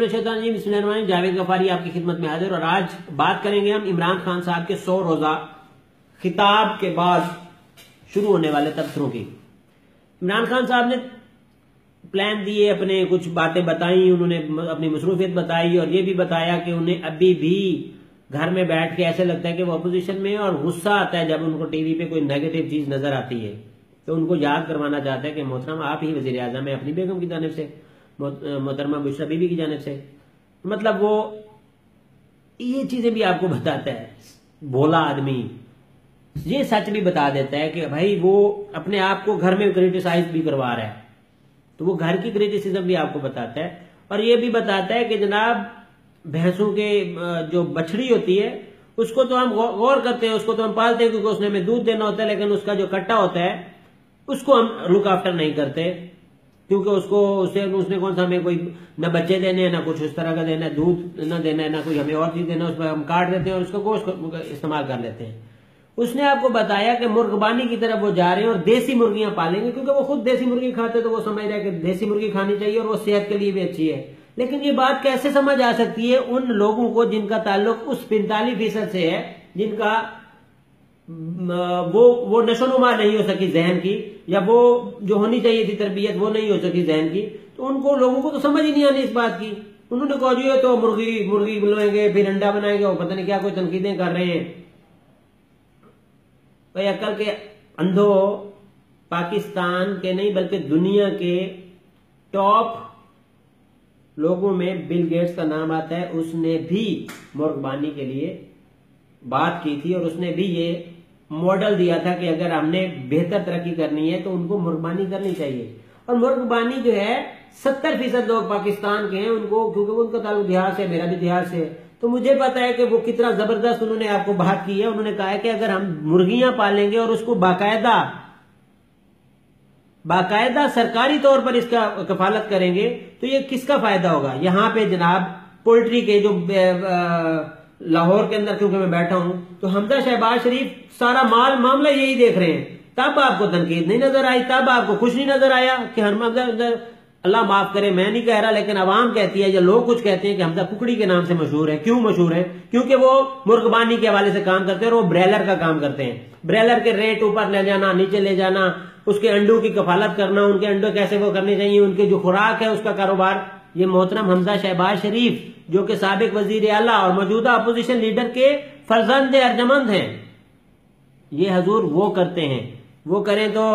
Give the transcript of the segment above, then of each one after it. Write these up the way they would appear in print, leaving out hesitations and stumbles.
जावेद गफारी आपकी खिदमत में हाजिर। और आज बात करेंगे हम इमरान खान साहब के 100 रोजा खिताब के बाद शुरू होने वाले तबसरों की। इमरान खान साहब ने प्लान दिए, अपने कुछ बातें बताई, उन्होंने अपनी मसरूफियत बताई और ये भी बताया कि उन्हें अभी भी घर में बैठ के ऐसे लगता है कि वो अपोजिशन में, और गुस्सा आता है जब उनको टीवी पे कोई नेगेटिव चीज नजर आती है तो उनको याद करवाना चाहते हैं कि मोहतरम आप ही वजीर आजम है, अपनी बेगम की जानिब से, मोहतरमा बुशरा बीबी की जानिब से। मतलब वो ये चीजें भी आपको बताता है, भोला आदमी ये सच भी बता देता है कि भाई वो अपने आप को घर में क्रिटिसाइज भी करवा रहा है, तो वो घर की क्रिटिसिज्म भी आपको बताता है। और ये भी बताता है कि जनाब भैंसों के जो बछड़ी होती है उसको तो हम गौर करते हैं, उसको तो हम पालते हैं क्योंकि उसने हमें दूध देना होता है, लेकिन उसका जो कट्टा होता है उसको हम लुक आफ्टर नहीं करते क्योंकि उसने कौन सा हमें कोई न बच्चे देने हैं, ना कुछ उस तरह का देना है, दूध न देना है, ना कोई हमें और चीज देना है, उस पर हम काट देते हैं और उसका गोश्त इस्तेमाल कर लेते हैं। उसने आपको बताया कि मुर्गबानी की तरफ वो जा रहे हैं और देसी मुर्गियां पालेंगे क्योंकि वो खुद देसी मुर्गी खाते, तो वो समझ रहे हैं कि देसी मुर्गी खानी चाहिए और वो सेहत के लिए भी अच्छी है। लेकिन ये बात कैसे समझ आ सकती है उन लोगों को जिनका ताल्लुक उस 45% से है जिनका वो नशोनुमा नहीं हो सकी जहन की, या वो जो होनी चाहिए थी तरबियत वो नहीं हो सकी जहन की, तो उनको लोगों को तो समझ ही नहीं आनी इस बात की। उन्होंने कहा जी तो मुर्गी बुलाएंगे फिर अंडा बनाएंगे, वो पता नहीं क्या कोई तनकीदें कर रहे हैं। भाई अकल के अंधो, पाकिस्तान के नहीं बल्कि दुनिया के टॉप लोगों में बिल गेट्स का नाम आता है। उसने भी मुर्गबानी के लिए बात की थी और उसने भी ये मॉडल दिया था कि अगर हमने बेहतर तरक्की करनी है तो उनको मुर्गबानी करनी चाहिए। और मुर्गबानी जो है 70% लोग पाकिस्तान के हैं, उनको क्योंकि उनका ताल्लुक बिहार से, मेरा भी बिहार से, तो मुझे पता है कि वो कितना जबरदस्त उन्होंने आपको बात की है। उन्होंने कहा है कि अगर हम मुर्गियां पालेंगे और उसको बाकायदा सरकारी तौर पर इसका कफालत करेंगे तो ये किसका फायदा होगा। यहाँ पे जनाब पोल्ट्री के जो लाहौर के अंदर क्योंकि मैं बैठा हूं तो हमजा शहबाज शरीफ सारा मामला यही देख रहे हैं, तब आपको तनकीद नहीं नजर आई, तब आपको कुछ नहीं नजर आया कि हमजा, अल्लाह माफ करे मैं नहीं कह रहा लेकिन अवाम कहती है या लोग कुछ कहते हैं कि हमजा कुकड़ी के नाम से मशहूर है। क्यों मशहूर है? क्योंकि वो मुर्गबानी के हवाले से काम करते हैं और वो ब्रेलर का काम करते हैं। ब्रेलर के रेट ऊपर ले जाना, नीचे ले जाना, उसके अंडों की कफालत करना, उनके अंडे कैसे वो करने चाहिए, उनके जो खुराक है उसका कारोबार। ये मोहतरम हमजा शहबाज शरीफ जो कि साबिक वजीर आला और मौजूदा अपोजिशन लीडर के फर्जंद अर्जमंद हैं, ये हजूर वो करते हैं। वो करें तो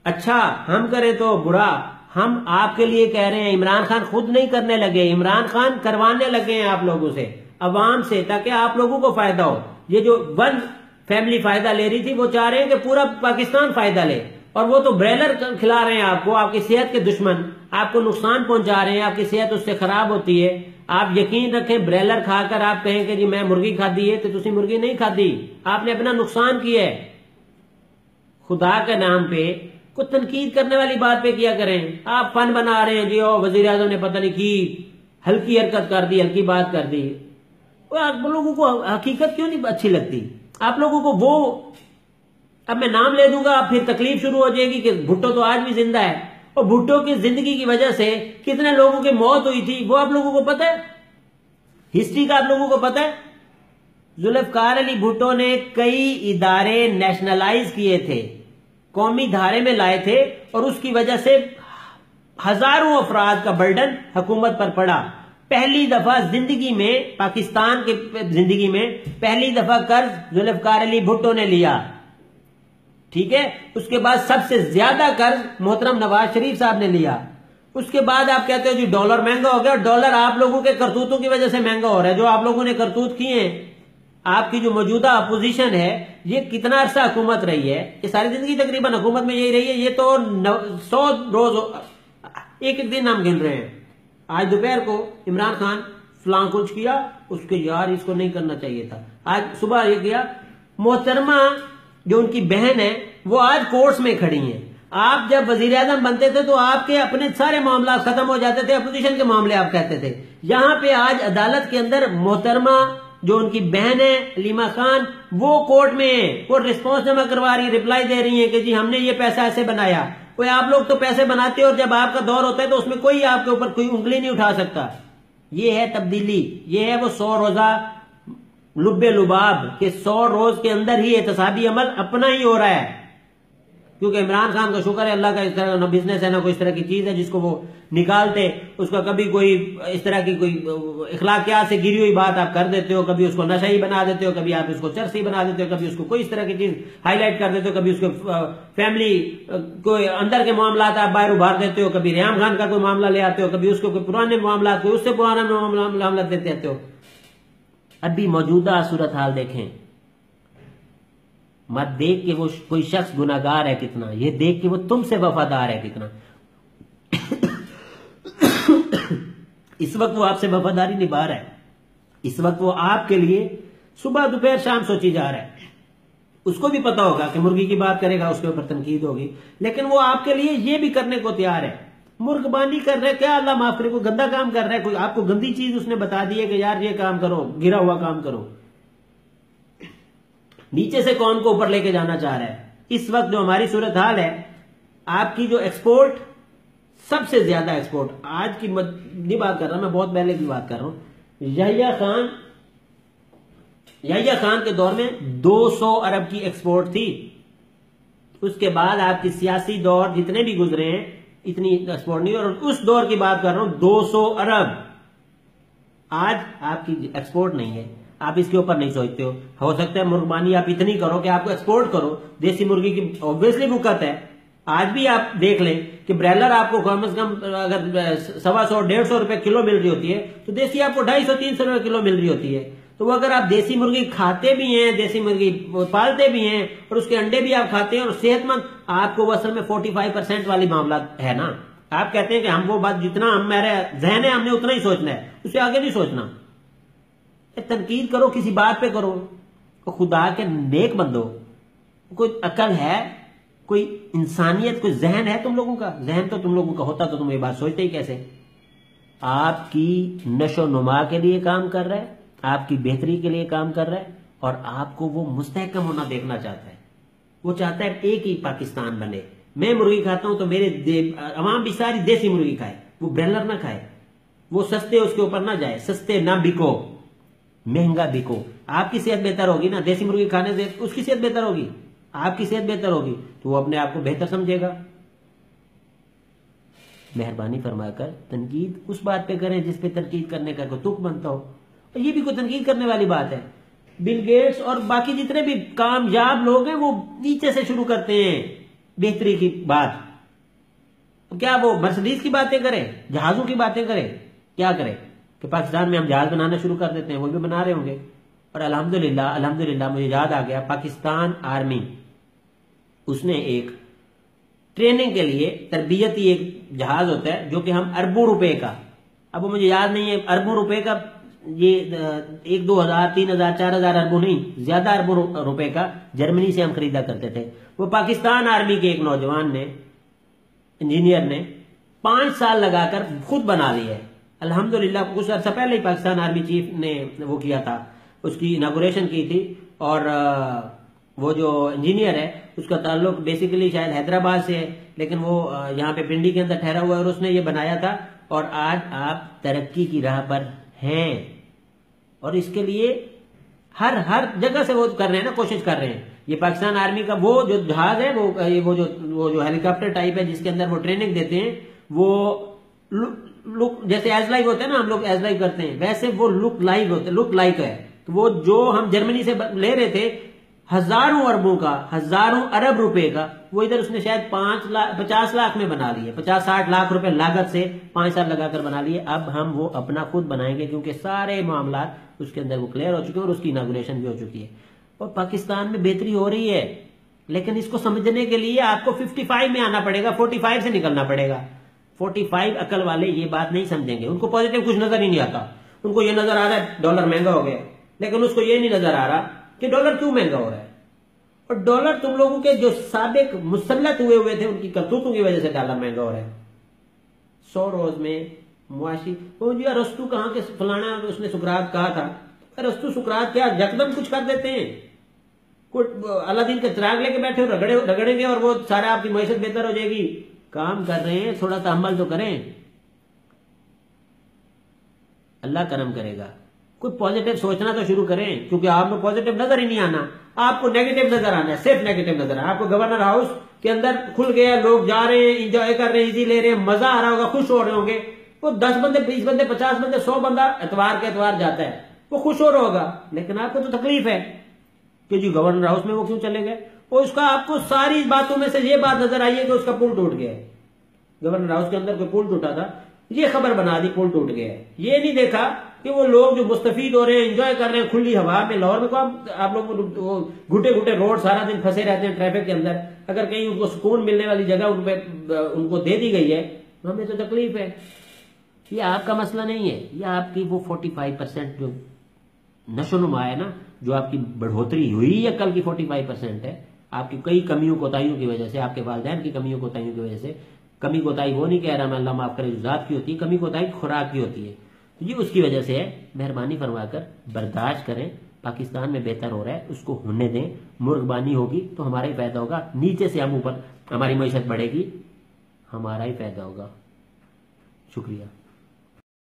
अच्छा, हम करें तो बुरा। हम आपके लिए कह रहे हैं, इमरान खान खुद नहीं करने लगे, इमरान खान करवाने लगे हैं आप लोगों से, अवाम से, ताकि आप लोगों को फायदा हो। ये जो वन फैमिली फायदा ले रही थी वो चाह रहे हैं कि पूरा पाकिस्तान फायदा ले, और वो तो ब्रेलर खिला रहे हैं आपको, आपकी सेहत के दुश्मन, आपको नुकसान पहुंचा रहे हैं, आपकी सेहत उससे खराब होती है। आप यकीन रखें ब्रेलर खाकर आप कहें कि जी मैं मुर्गी खादी है, तो तुसी मुर्गी नहीं खादी, आपने अपना नुकसान किया है। खुदा के नाम पे कुछ तनकीद करने वाली बात पे किया करें। आप फन बना रहे हैं जी, ओ वजीर आजम ने पता नहीं की हल्की हरकत कर दी, हल्की बात कर दी। आप लोगों को हकीकत क्यों नहीं अच्छी लगती आप लोगों को? वो अब मैं नाम ले दूंगा, अब फिर तकलीफ शुरू हो जाएगी कि भुट्टो तो आज भी जिंदा है, और भुट्टो की जिंदगी की वजह से कितने लोगों की मौत हुई थी वो आप लोगों को पता है, हिस्ट्री का आप लोगों को पता है। जुल्फकार अली भुट्टो ने कई इदारे नेशनलाइज किए थे, कौमी धारे में लाए थे, और उसकी वजह से हजारों अफराद का बर्डन हुकूमत पर पड़ा। पहली दफा जिंदगी में, पाकिस्तान के जिंदगी में पहली दफा कर्ज जुल्फकार अली भुट्टो ने लिया, ठीक है। उसके बाद सबसे ज्यादा कर्ज मोहतरम नवाज शरीफ साहब ने लिया। उसके बाद आप कहते हो जी डॉलर महंगा हो गया। डॉलर आप लोगों के करतूतों की वजह से महंगा हो रहा है, जो आप लोगों ने करतूत किए हैं। आपकी जो मौजूदा अपोजिशन है ये कितना अरसा हुकूमत रही है, ये सारी जिंदगी तकरीबन हुकूमत में यही रही है। ये तो 100 रोज एक एक दिन हम गिन रहे हैं। आज दोपहर को इमरान खान फलां कुछ किया, उसके यार इसको नहीं करना चाहिए था, आज सुबह ये किया। मोहतरमा जो उनकी बहन है वो आज कोर्ट्स में खड़ी हैं। आप जब वजीर आजम बनते थे तो आपके अपने सारे मामला खत्म हो जाते थे, अपोजिशन के मामले आप कहते थे। यहां पे आज अदालत के अंदर मोहतरमा जो उनकी बहन है लीमा खान, वो कोर्ट में है, वो रिस्पॉन्स जमा करवा रही, रिप्लाई दे रही है कि जी हमने ये पैसा ऐसे बनाया। कोई आप लोग तो पैसे बनाते हो और जब आपका दौर होता है तो उसमें कोई आपके ऊपर कोई उंगली नहीं उठा सकता। ये है तब्दीली, ये है वो 100 रोजा लुब्बे लुबाब के 100 रोज के अंदर ही एहतसाबी अमल अपना ही हो रहा है। क्योंकि इमरान खान का शुक्र है, अल्लाह का इस तरह ना बिजनेस है ना कोई इस तरह की चीज है जिसको वो निकालते, उसका कभी कोई इस तरह की कोई इखलाकियात से गिरी हुई बात आप कर देते हो, कभी उसको नशा ही बना देते हो, कभी आप उसको चर्सी बना देते हो, कभी उसको कोई इस तरह की चीज हाईलाइट कर देते हो, कभी उसको फैमिली कोई अंदर के मामला आप बाहर उभार देते हो, कभी रियाम खान का कोई मामला ले आते हो, कभी उसको कोई पुराने मामला कोई उससे पुराना मामला देते रहते हो। अभी मौजूदा सूरत हाल देखें, मत देख के वो कोई शख्स गुनाहगार है कितना, ये देख के वो तुमसे वफादार है कितना। इस वक्त वो आपसे वफादारी निभा रहा है, इस वक्त वो आपके लिए सुबह दोपहर शाम सोची जा रहा है। उसको भी पता होगा कि मुर्गी की बात करेगा उसके ऊपर तनकीद होगी, लेकिन वो आपके लिए ये भी करने को तैयार है। मुर्गबानी कर रहे, क्या अल्लाह माफ करे, कोई गंदा काम कर रहा है, कोई आपको गंदी चीज उसने बता दी है कि यार ये काम करो, गिरा हुआ काम करो, नीचे से कौन को ऊपर लेके जाना चाह रहा है। इस वक्त जो हमारी सूरत हाल है, आपकी जो एक्सपोर्ट सबसे ज्यादा एक्सपोर्ट आज की नहीं बात कर रहा, मैं बहुत पहले की बात कर रहा हूं। यहिया खान के दौर में 200 अरब की एक्सपोर्ट थी। उसके बाद आपकी सियासी दौर जितने भी गुजरे हैं इतनी एक्सपोर्ट नहीं, और उस दौर की बात कर रहा हूं 200 अरब। आज आपकी एक्सपोर्ट नहीं है, आप इसके ऊपर नहीं सोचते हो सकता है मुर्गबानी आप इतनी करो कि आपको एक्सपोर्ट करो। देसी मुर्गी की ऑब्वियसली बुकत है। आज भी आप देख लें कि ब्रॉयलर आपको कम से कम अगर 125-150 रुपए किलो मिल रही होती है तो देसी आपको 250-300 रुपए किलो मिल रही होती है। तो अगर आप देसी मुर्गी खाते भी हैं, देसी मुर्गी पालते भी हैं और उसके अंडे भी आप खाते हैं और सेहतमंद, आपको असल में 45% वाली मामला है ना। आप कहते हैं कि हम वो बात जितना हमारे जहन है हमने उतना ही सोचना है, उससे आगे नहीं सोचना। तनकीद करो, किसी बात पे करो, खुदा के नेक बंदो, कोई अकल है, कोई इंसानियत, कोई जहन है तुम लोगों का? जहन तो तुम लोगों का होता तो तुम ये बात सोचते ही कैसे। आपकी नशो नुमा के लिए काम कर रहा है, आपकी बेहतरी के लिए काम कर रहा है, और आपको वो मुस्तहकम होना देखना चाहता है। वो चाहता है एक ही पाकिस्तान बने। मैं मुर्गी खाता हूं तो मेरे अवाम भी सारी देसी मुर्गी खाए, वो ब्रॉयलर ना खाए, वो सस्ते उसके ऊपर ना जाए, सस्ते ना बिको, महंगा बिको। आपकी सेहत बेहतर होगी ना, देसी मुर्गी खाने से उसकी सेहत बेहतर होगी, आपकी सेहत बेहतर होगी, तो वो अपने आप को बेहतर समझेगा। मेहरबानी फरमाकर तनकीद उस बात पे करें जिस पे तनकीद करने का कोई तुक बनता हो। और ये भी कोई तनकीद करने वाली बात है। बिल गेट्स और बाकी जितने भी कामयाब लोग हैं वो नीचे से शुरू करते हैं बेहतरी की बात। क्या वो मर्सिडीज की बातें करें, जहाजों की बातें करें, क्या करें कि पाकिस्तान में हम जहाज बनाना शुरू कर देते हैं, वो भी बना रहे होंगे। और अल्हम्दुलिल्लाह मुझे याद आ गया, पाकिस्तान आर्मी उसने एक ट्रेनिंग के लिए तरबियती एक जहाज होता है जो कि हम अरबों रुपए का, अब वो मुझे याद नहीं है अरबों रुपए का, ये 1-2 हज़ार 3,000 4,000 अरबों नहीं, ज्यादा अरबों रुपए का जर्मनी से हम खरीदा करते थे। वो पाकिस्तान आर्मी के एक नौजवान ने, इंजीनियर ने 5 साल लगाकर खुद बना लिया है। अल्हम्दुलिल्लाह कुछ अर्सा पहले ही पाकिस्तान आर्मी चीफ ने वो किया था, उसकी इनागुरेशन की थी। और वो जो इंजीनियर है उसका ताल्लुक बेसिकली शायद हैदराबाद से है, लेकिन वो यहाँ पे पिंडी के अंदर ठहरा हुआ है और उसने ये बनाया था। और आज आप तरक्की की राह पर हैं और इसके लिए हर जगह से वो कर रहे हैं ना, कोशिश कर रहे हैं। ये पाकिस्तान आर्मी का वो जो जहाज है, वो जो हेलीकॉप्टर टाइप है जिसके अंदर वो ट्रेनिंग देते हैं, वो लुक जैसे एज लाइक होते हैं ना, हम लोग एज लाइक करते हैं, वैसे वो लुक लाइक है। तो वो जो हम जर्मनी से ले रहे थे हजारों अरबों का, हजारों अरब रुपए का, वो इधर उसने शायद 50 लाख में बना लिए, 50-60 लाख रुपए लागत से 5 साल लगाकर बना लिए। अब हम वो अपना खुद बनाएंगे क्योंकि सारे मामला उसके अंदर वो क्लियर हो चुके हैं और उसकी इनागुरेशन भी हो चुकी है। और पाकिस्तान में बेहतरी हो रही है, लेकिन इसको समझने के लिए आपको 55 में आना पड़ेगा, 45 से निकलना पड़ेगा। 45 अकल वाले ये बात नहीं समझेंगे, उनको पॉजिटिव कुछ नजर ही नहीं आता। उनको ये नजर आ रहा है डॉलर महंगा हो गया, लेकिन उसको ये नहीं नजर आ रहा कि डॉलर क्यों महंगा हो रहा है। और डॉलर तुम लोगों के जो साबिक मुसल्लत हुए थे उनकी करतूतों की वजह से डॉलर महंगा हो रहा है। 100 रोज में मुआशी रस्तु कहां के फलाना, उसने सुकरात कहा था, रस्तु सुकरात क्या यकदम कुछ कर देते हैं, अलादीन का चिराग लेके बैठे हो, रगड़ेंगे और वो सारा आपकी मैशत बेहतर हो जाएगी। काम कर रहे हैं, थोड़ा तहम्मुल तो करें, अल्लाह करम करेगा। कोई पॉजिटिव सोचना तो शुरू करें, क्योंकि आप में पॉजिटिव नजर ही नहीं आना, आपको नेगेटिव नजर आना है, सिर्फ नेगेटिव नजर आना। आपको गवर्नर हाउस के अंदर खुल गया, लोग जा रहे हैं, इंजॉय कर रहे हैं, इजी ले रहे हैं, मजा आ रहा होगा, खुश हो रहे होंगे। वो 10 बंदे, 20 बंदे, 50 बंदे, 100 बंदा एतवार के एतवार जाता है, वो खुश हो रहा होगा। लेकिन आपको तो तकलीफ है कि जी गवर्नर हाउस में वो क्यों चले गए, और उसका आपको सारी बातों में से ये बात नजर आई है कि उसका पुल टूट गया है। गवर्नर हाउस के अंदर कोई पुल टूटा था, ये खबर बना दी पुल टूट गया है। ये नहीं देखा कि वो लोग जो मुस्तफीद हो रहे हैं, एंजॉय कर रहे हैं खुली हवा में। लाहौर में को आप लोग घुटे घुटे रोड सारा दिन फंसे रहते हैं ट्रैफिक के अंदर, अगर कहीं उनको सुकून मिलने वाली जगह उनको दे दी गई है तो हमें तो तकलीफ है। ये आपका मसला नहीं है, ये आपकी वो 45% जो नशोनुमा है ना, जो आपकी बढ़ोतरी हुई है कल की 45% है, आपकी कई कमियों कोताहियों की वजह से, आपके वालिदैन की कमियों कोताहियों की वजह से। कमी कोताही वो नहीं कह रहा मैं, अल्लाह माफ करे, जात की होती है, कमी कोताही खुराक की होती है, तो ये उसकी वजह से है। मेहरबानी फरमाकर बर्दाश्त करें, पाकिस्तान में बेहतर हो रहा है, उसको होने दें। मुर्गबानी होगी तो हमारा ही फायदा होगा, नीचे से हम ऊपर, हमारी मईशत बढ़ेगी, हमारा ही फायदा होगा। शुक्रिया।